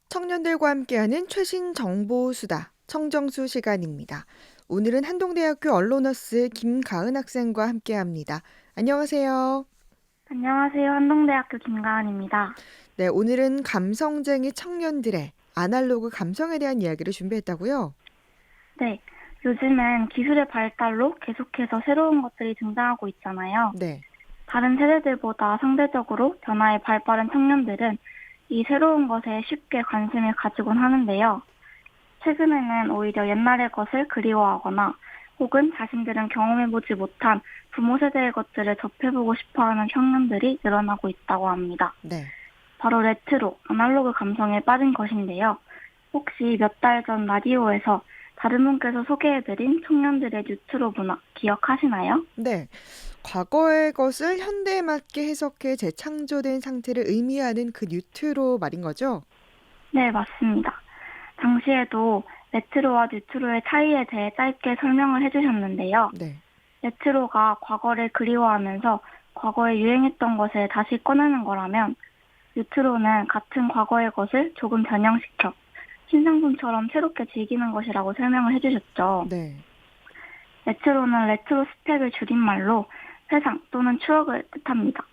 청년들과 함께하는 최신 정보 수다 청정수 시간입니다. 오늘은 한동대학교 언로너스 김가은 학생과 함께합니다. 안녕하세요. 안녕하세요. 한동대학교 김가은입니다. 네, 오늘은 감성쟁이 청년들의 아날로그 감성에 대한 이야기를 준비했다고요? 네, 요즘은 기술의 발달로 계속해서 새로운 것들이 등장하고 있잖아요. 네, 다른 세대들보다 상대적으로 변화에 발빠른 청년들은 이 새로운 것에 쉽게 관심을 가지곤 하는데요. 최근에는 오히려 옛날의 것을 그리워하거나 혹은 자신들은 경험해보지 못한 부모 세대의 것들을 접해보고 싶어하는 청년들이 늘어나고 있다고 합니다. 네. 바로 레트로, 아날로그 감성에 빠진 것인데요. 혹시 몇 달 전 라디오에서 다른 분께서 소개해드린 청년들의 뉴트로 문화 기억하시나요? 네, 과거의 것을 현대에 맞게 해석해 재창조된 상태를 의미하는 그 뉴트로 말인 거죠? 네, 맞습니다. 당시에도 레트로와 뉴트로의 차이에 대해 짧게 설명을 해주셨는데요. 네, 레트로가 과거를 그리워하면서 과거에 유행했던 것을 다시 꺼내는 거라면 뉴트로는 같은 과거의 것을 조금 변형시켜 신상품처럼 새롭게 즐기는 것이라고 설명을 해주셨죠. 네. 레트로는 레트로 스펙을 줄임말로 회상 또는 추억을 뜻합니다.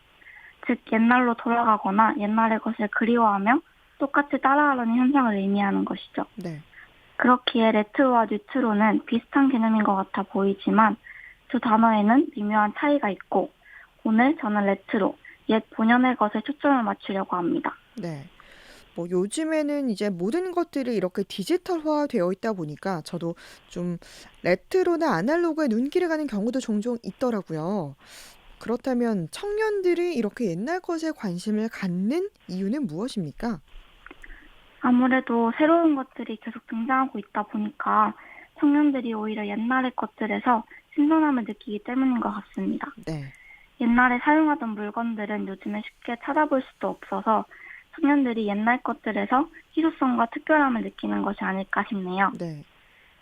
즉 옛날로 돌아가거나 옛날의 것을 그리워하며 똑같이 따라하려는 현상을 의미하는 것이죠. 네. 그렇기에 레트로와 뉴트로는 비슷한 개념인 것 같아 보이지만 두 단어에는 미묘한 차이가 있고 오늘 저는 레트로, 옛 본연의 것에 초점을 맞추려고 합니다. 네. 뭐 요즘에는 이제 모든 것들이 이렇게 디지털화 되어 있다 보니까 저도 좀 레트로나 아날로그에 눈길을 가는 경우도 종종 있더라고요. 그렇다면 청년들이 이렇게 옛날 것에 관심을 갖는 이유는 무엇입니까? 아무래도 새로운 것들이 계속 등장하고 있다 보니까 청년들이 오히려 옛날의 것들에서 신선함을 느끼기 때문인 것 같습니다. 네, 옛날에 사용하던 물건들은 요즘에 쉽게 찾아볼 수도 없어서 청년들이 옛날 것들에서 희소성과 특별함을 느끼는 것이 아닐까 싶네요. 네,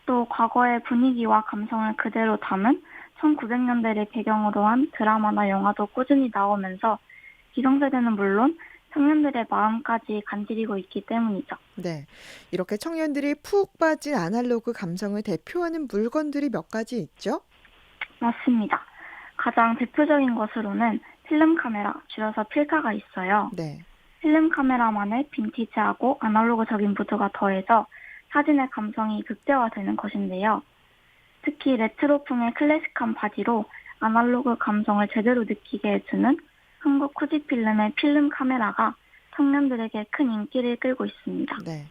또 과거의 분위기와 감성을 그대로 담은 1900년대를 배경으로 한 드라마나 영화도 꾸준히 나오면서 기성세대는 물론 청년들의 마음까지 간지리고 있기 때문이죠. 네. 이렇게 청년들이 푹 빠진 아날로그 감성을 대표하는 물건들이 몇 가지 있죠? 맞습니다. 가장 대표적인 것으로는 필름 카메라, 줄여서 필카가 있어요. 네, 필름 카메라만의 빈티지하고 아날로그적인 무드가 더해져 사진의 감성이 극대화되는 것인데요. 특히 레트로풍의 클래식한 바디로 아날로그 감성을 제대로 느끼게 해주는 한국 후지필름의 필름 카메라가 청년들에게 큰 인기를 끌고 있습니다. 네,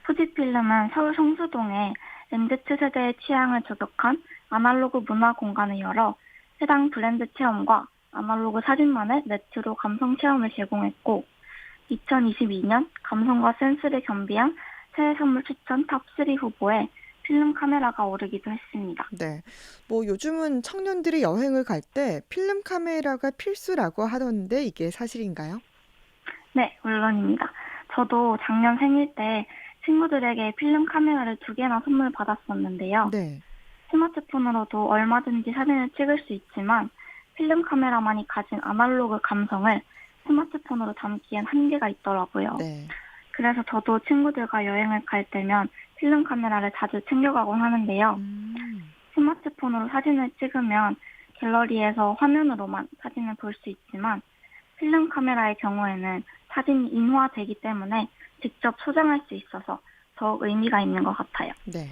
후지필름은 서울 성수동에 MZ 세대의 취향을 저격한 아날로그 문화 공간을 열어 해당 브랜드 체험과 아날로그 사진만의 레트로 감성 체험을 제공했고 2022년 감성과 센스를 겸비한 새해 선물 추천 탑3 후보에 필름 카메라가 오르기도 했습니다. 네. 뭐 요즘은 청년들이 여행을 갈 때 필름 카메라가 필수라고 하던데 이게 사실인가요? 네, 물론입니다. 저도 작년 생일 때 친구들에게 필름 카메라를 2개나 선물 받았었는데요. 네, 스마트폰으로도 얼마든지 사진을 찍을 수 있지만 필름 카메라만이 가진 아날로그 감성을 스마트폰으로 담기엔 한계가 있더라고요. 네. 그래서 저도 친구들과 여행을 갈 때면 필름 카메라를 자주 챙겨가곤 하는데요. 음. 스마트폰으로 사진을 찍으면 갤러리에서 화면으로만 사진을 볼 수 있지만 필름 카메라의 경우에는 사진이 인화되기 때문에 직접 소장할 수 있어서 더욱 의미가 있는 것 같아요. 네.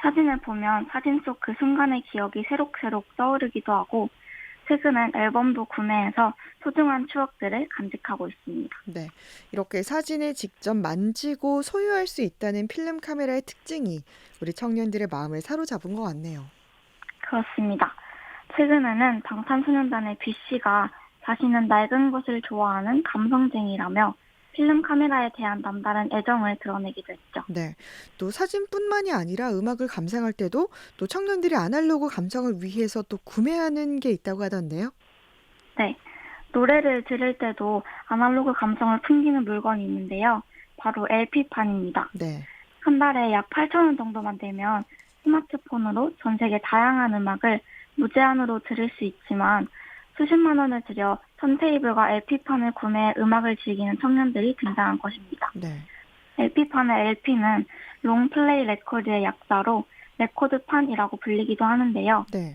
사진을 보면 사진 속 그 순간의 기억이 새록새록 떠오르기도 하고 최근엔 앨범도 구매해서 소중한 추억들을 간직하고 있습니다. 네. 이렇게 사진을 직접 만지고 소유할 수 있다는 필름 카메라의 특징이 우리 청년들의 마음을 사로잡은 것 같네요. 그렇습니다. 최근에는 방탄소년단의 B씨가 자신은 낡은 것을 좋아하는 감성쟁이라며 필름 카메라에 대한 남다른 애정을 드러내기도 했죠. 네. 또 사진뿐만이 아니라 음악을 감상할 때도 또 청년들이 아날로그 감성을 위해서 또 구매하는 게 있다고 하던데요. 네. 노래를 들을 때도 아날로그 감성을 풍기는 물건이 있는데요. 바로 LP판입니다. 네. 한 달에 약 8,000원 정도만 되면 스마트폰으로 전 세계 다양한 음악을 무제한으로 들을 수 있지만 수십만 원을 들여 턴테이블과 LP판을 구매해 음악을 즐기는 청년들이 등장한 것입니다. 네. LP판의 LP는 롱플레이 레코드의 약자로 레코드판이라고 불리기도 하는데요. 네.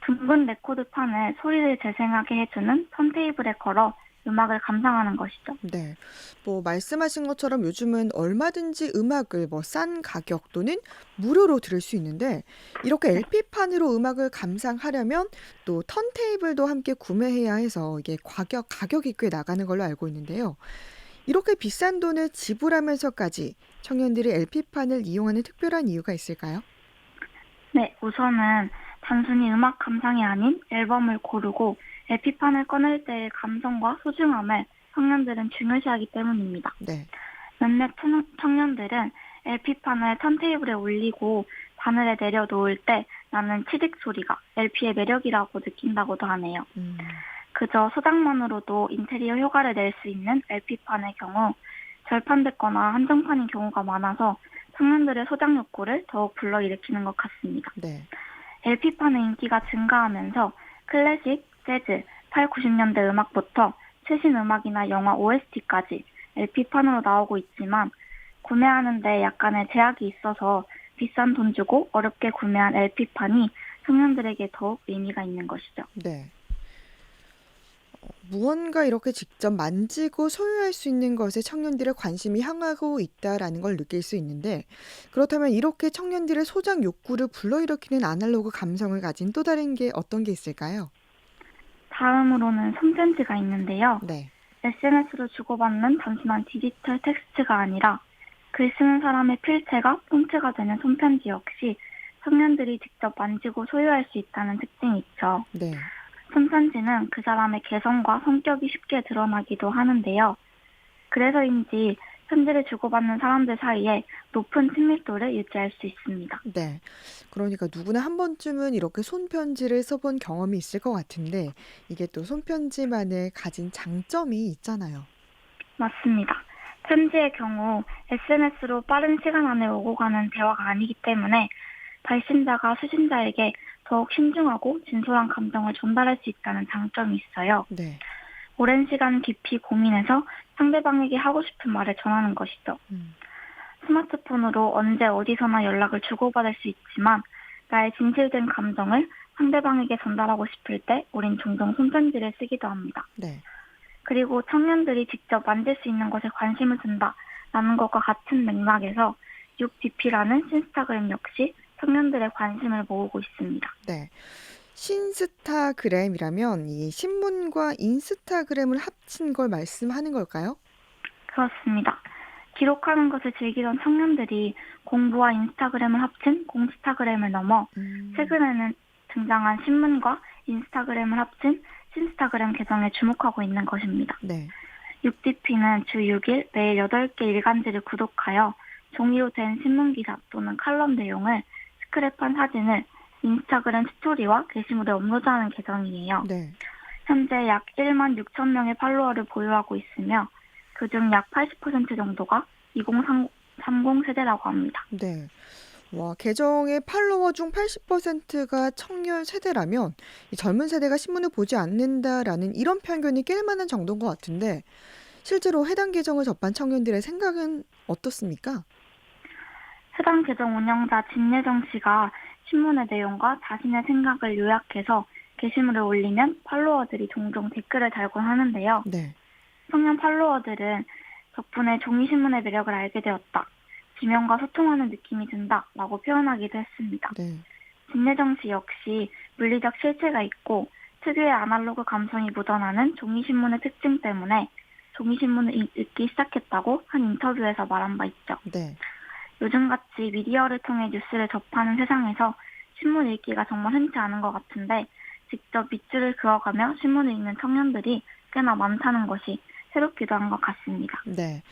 둥근 레코드판을 소리를 재생하게 해주는 턴테이블에 걸어 음악을 감상하는 것이죠. 네. 뭐 말씀하신 것처럼 요즘은 얼마든지 음악을 뭐 싼 가격 또는 무료로 들을 수 있는데 이렇게 네. LP판으로 음악을 감상하려면 또 턴테이블도 함께 구매해야 해서 이게 가격이 꽤 나가는 걸로 알고 있는데요. 이렇게 비싼 돈을 지불하면서까지 청년들이 LP판을 이용하는 특별한 이유가 있을까요? 네, 우선은 단순히 음악 감상이 아닌 앨범을 고르고 LP판을 꺼낼 때의 감성과 소중함을 청년들은 중요시하기 때문입니다. 네. 몇몇 청년들은 LP판을 턴테이블에 올리고 바늘에 내려놓을 때 나는 치직 소리가 LP의 매력이라고 느낀다고도 하네요. 음. 그저 소장만으로도 인테리어 효과를 낼 수 있는 LP판의 경우 절판됐거나 한정판인 경우가 많아서 청년들의 소장 욕구를 더욱 불러일으키는 것 같습니다. 네. LP판의 인기가 증가하면서 클래식, 재즈, 8, 90년대 음악부터 최신 음악이나 영화 OST까지 LP판으로 나오고 있지만 구매하는데 약간의 제약이 있어서 비싼 돈 주고 어렵게 구매한 LP판이 청년들에게 더욱 의미가 있는 것이죠. 네. 무언가 이렇게 직접 만지고 소유할 수 있는 것에 청년들의 관심이 향하고 있다라는 걸 느낄 수 있는데 그렇다면 이렇게 청년들의 소장 욕구를 불러일으키는 아날로그 감성을 가진 또 다른 게 어떤 게 있을까요? 다음으로는 손편지가 있는데요. 네. SNS로 주고받는 단순한 디지털 텍스트가 아니라 글 쓰는 사람의 필체가 본체가 되는 손편지 역시 청년들이 직접 만지고 소유할 수 있다는 특징이 있죠. 네. 손편지는 그 사람의 개성과 성격이 쉽게 드러나기도 하는데요. 그래서인지 편지를 주고받는 사람들 사이에 높은 친밀도를 유지할 수 있습니다. 네. 그러니까 누구나 한 번쯤은 이렇게 손편지를 써본 경험이 있을 것 같은데 이게 또 손편지만의 가진 장점이 있잖아요. 맞습니다. 편지의 경우 SNS로 빠른 시간 안에 오고 가는 대화가 아니기 때문에 발신자가 수신자에게 더욱 신중하고 진솔한 감정을 전달할 수 있다는 장점이 있어요. 네. 오랜 시간 깊이 고민해서 상대방에게 하고 싶은 말을 전하는 것이죠. 음. 스마트폰으로 언제 어디서나 연락을 주고받을 수 있지만 나의 진실된 감정을 상대방에게 전달하고 싶을 때 우린 종종 손편지를 쓰기도 합니다. 네. 그리고 청년들이 직접 만질 수 있는 것에 관심을 둔다라는 것과 같은 맥락에서 6DP라는 신스타그램 역시 청년들의 관심을 모으고 있습니다. 네. 신스타그램이라면 이 신문과 인스타그램을 합친 걸 말씀하는 걸까요? 그렇습니다. 기록하는 것을 즐기던 청년들이 공부와 인스타그램을 합친 공스타그램을 넘어 음. 최근에는 등장한 신문과 인스타그램을 합친 신스타그램 계정에 주목하고 있는 것입니다. 네. 6DP는 주 6일 매일 8개 일간지를 구독하여 종이로 된 신문기사 또는 칼럼 내용을 스크랩한 사진을 인스타그램 스토리와 게시물에 업로드하는 계정이에요. 네. 현재 약 1만 6천 명의 팔로워를 보유하고 있으며 그중 약 80% 정도가 2030 세대라고 합니다. 네. 와, 계정의 팔로워 중 80%가 청년 세대라면 이 젊은 세대가 신문을 보지 않는다라는 이런 편견이 낄 만한 정도인 것 같은데 실제로 해당 계정을 접한 청년들의 생각은 어떻습니까? 해당 계정 운영자 진예정 씨가 신문의 내용과 자신의 생각을 요약해서 게시물을 올리면 팔로워들이 종종 댓글을 달곤 하는데요. 네. 청년 팔로워들은 덕분에 종이신문의 매력을 알게 되었다. 지면과 소통하는 느낌이 든다라고 표현하기도 했습니다. 네. 진예정 씨 역시 물리적 실체가 있고 특유의 아날로그 감성이 묻어나는 종이신문의 특징 때문에 종이신문을 읽기 시작했다고 한 인터뷰에서 말한 바 있죠. 네. 요즘같이 미디어를 통해 뉴스를 접하는 세상에서 신문 읽기가 정말 흔치 않은 것 같은데 직접 밑줄을 그어가며 신문을 읽는 청년들이 꽤나 많다는 것이 새롭기도 한 것 같습니다. 네.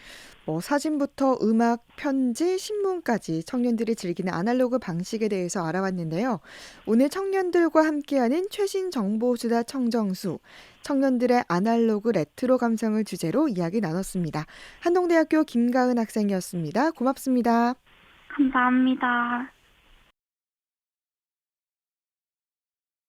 뭐 사진부터 음악, 편지, 신문까지 청년들이 즐기는 아날로그 방식에 대해서 알아봤는데요. 오늘 청년들과 함께하는 최신 정보수다 청정수, 청년들의 아날로그 레트로 감성을 주제로 이야기 나눴습니다. 한동대학교 김가은 학생이었습니다. 고맙습니다. 감사합니다.